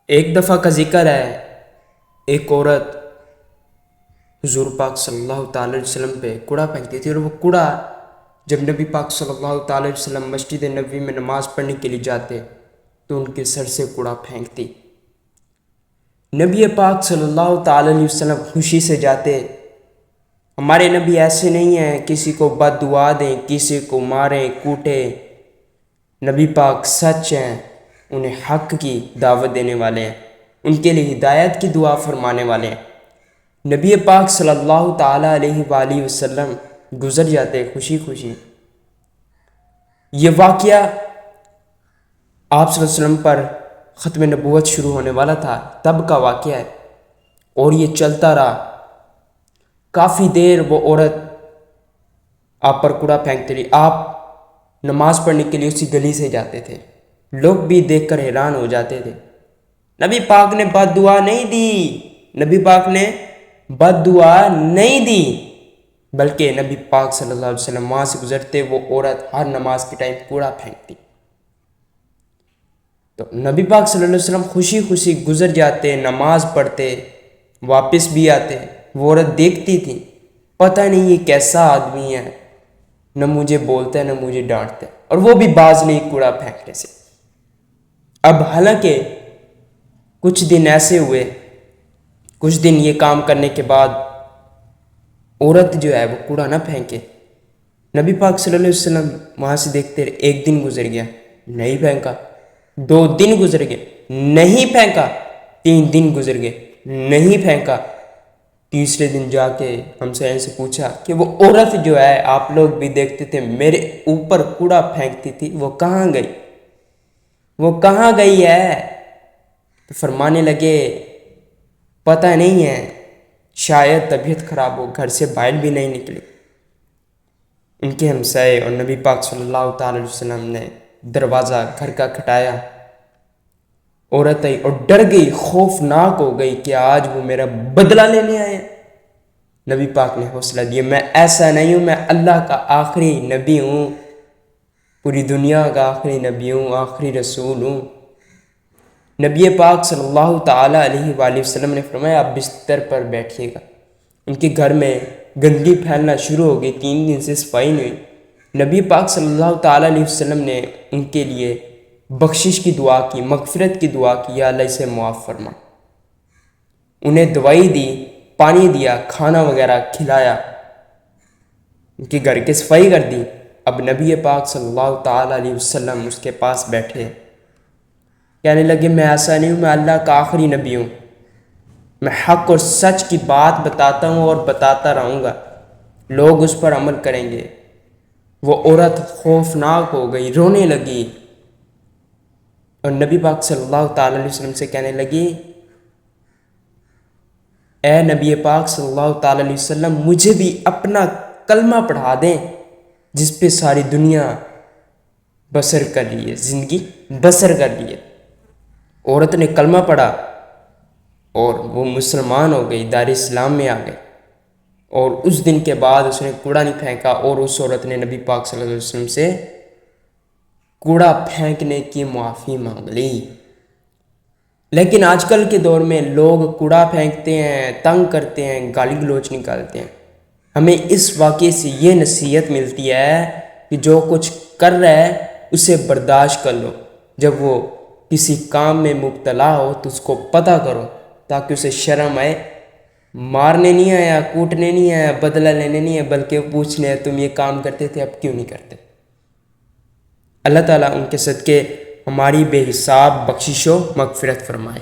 ایک دفعہ کا ذکر ہے، ایک عورت حضور پاک صلی اللہ تعالی علیہ وسلم پہ کوڑا پھینکتی تھی، اور وہ کوڑا جب نبی پاک صلی اللہ تعالی علیہ وسلم مسجد نبوی میں نماز پڑھنے کے لیے جاتے تو ان کے سر سے کوڑا پھینکتی۔ نبی پاک صلی اللہ تعالی علیہ وسلم خوشی سے جاتے۔ ہمارے نبی ایسے نہیں ہیں کسی کو بد دعا دیں، کسی کو ماریں کوٹیں۔ نبی پاک سچ ہیں، انہیں حق کی دعوت دینے والے ہیں، ان کے لیے ہدایت کی دعا فرمانے والے ہیں۔ نبی پاک صلی اللہ تعالی علیہ وآلہ وسلم گزر جاتے خوشی خوشی۔ یہ واقعہ آپ صلی اللہ علیہ وسلم پر ختم نبوت شروع ہونے والا تھا تب کا واقعہ ہے، اور یہ چلتا رہا کافی دیر۔ وہ عورت آپ پر کوڑا پھینکتی رہی۔ آپ نماز پڑھنے کے لیے اسی گلی سے جاتے تھے، لوگ بھی دیکھ کر حیران ہو جاتے تھے۔ نبی پاک نے بد دعا نہیں دی، نبی پاک نے بد دعا نہیں دی، بلکہ نبی پاک صلی اللہ علیہ وسلم وہاں سے گزرتے، وہ عورت ہر نماز کے ٹائم کوڑا پھینکتی۔ تو نبی پاک صلی اللہ علیہ وسلم خوشی خوشی گزر جاتے، نماز پڑھتے، واپس بھی آتے۔ وہ عورت دیکھتی تھی، پتہ نہیں یہ کیسا آدمی ہے، نہ مجھے بولتا ہے نہ مجھے ڈانٹتا ہے، اور وہ بھی باز نہیں کوڑا پھینکنے سے۔ اب حالانکہ کچھ دن ایسے ہوئے، کچھ دن یہ کام کرنے کے بعد عورت جو ہے وہ کوڑا نہ پھینکے۔ نبی پاک صلی اللہ علیہ وسلم وہاں سے دیکھتے رہے، ایک دن گزر گیا نہیں پھینکا، 2 دن گزر گئے نہیں پھینکا، 3 دن گزر گئے نہیں پھینکا۔ تیسرے دن جا کے ہم سے پوچھا کہ وہ عورت جو ہے آپ لوگ بھی دیکھتے تھے میرے اوپر کوڑا پھینکتی تھی، وہ کہاں گئی، وہ کہاں گئی ہے؟ تو فرمانے لگے پتہ نہیں ہے، شاید طبیعت خراب ہو، گھر سے باہر بھی نہیں نکلی۔ ان کے ہمسائے اور نبی پاک صلی اللہ تعالی علیہ وسلم نے دروازہ گھر کا کھٹایا۔ عورت آئی اور ڈر گئی، خوفناک ہو گئی کہ آج وہ میرا بدلہ لینے آئے۔ نبی پاک نے حوصلہ دیا، میں ایسا نہیں ہوں، میں اللہ کا آخری نبی ہوں، پوری دنیا کا آخری نبی ہوں، آخری رسول ہوں۔ نبی پاک صلی اللہ تعالی علیہ وآلہ وسلم نے فرمایا آپ بستر پر بیٹھیے گا۔ ان کے گھر میں گندگی پھیلنا شروع ہو گئی، 3 دن سے صفائی نہیں ہوئی۔ نبی پاک صلی اللہ تعالی علیہ وسلم نے ان کے لیے بخشش کی دعا کی، مغفرت کی دعا کی، یا اللہ اسے معاف فرما۔ انہیں دوائی دی، پانی دیا، کھانا وغیرہ کھلایا، ان کے گھر کی صفائی کر دی۔ اب نبی پاک صلی اللہ تعالی علیہ وسلم اس کے پاس بیٹھے، کہنے لگے میں ایسا نہیں ہوں، میں اللہ کا آخری نبی ہوں، میں حق اور سچ کی بات بتاتا ہوں اور بتاتا رہوں گا، لوگ اس پر عمل کریں گے۔ وہ عورت خوفناک ہو گئی، رونے لگی، اور نبی پاک صلی اللہ تعالی علیہ وسلم سے کہنے لگی اے نبی پاک صلی اللہ تعالی علیہ وسلم مجھے بھی اپنا کلمہ پڑھا دیں جس پہ ساری دنیا بسر کر لیے، زندگی بسر کر لیے۔ عورت نے کلمہ پڑھا اور وہ مسلمان ہو گئی، دار اسلام میں آ گئے، اور اس دن کے بعد اس نے کوڑا نہیں پھینکا، اور اس عورت نے نبی پاک صلی اللہ علیہ وسلم سے کوڑا پھینکنے کی معافی مانگ لی۔ لیکن آج کل کے دور میں لوگ کوڑا پھینکتے ہیں، تنگ کرتے ہیں، گالی گلوچ نکالتے ہیں۔ ہمیں اس واقعے سے یہ نصیحت ملتی ہے کہ جو کچھ کر رہا ہے اسے برداشت کر لو، جب وہ کسی کام میں مبتلا ہو تو اس کو پتہ کرو تاکہ اسے شرم آئے۔ مارنے نہیں آیا، کوٹنے نہیں آیا، بدلہ لینے نہیں ہے، بلکہ پوچھنے تم یہ کام کرتے تھے اب کیوں نہیں کرتے۔ اللہ تعالیٰ ان کے صدقے ہماری بے حساب بخشش و مغفرت فرمائے۔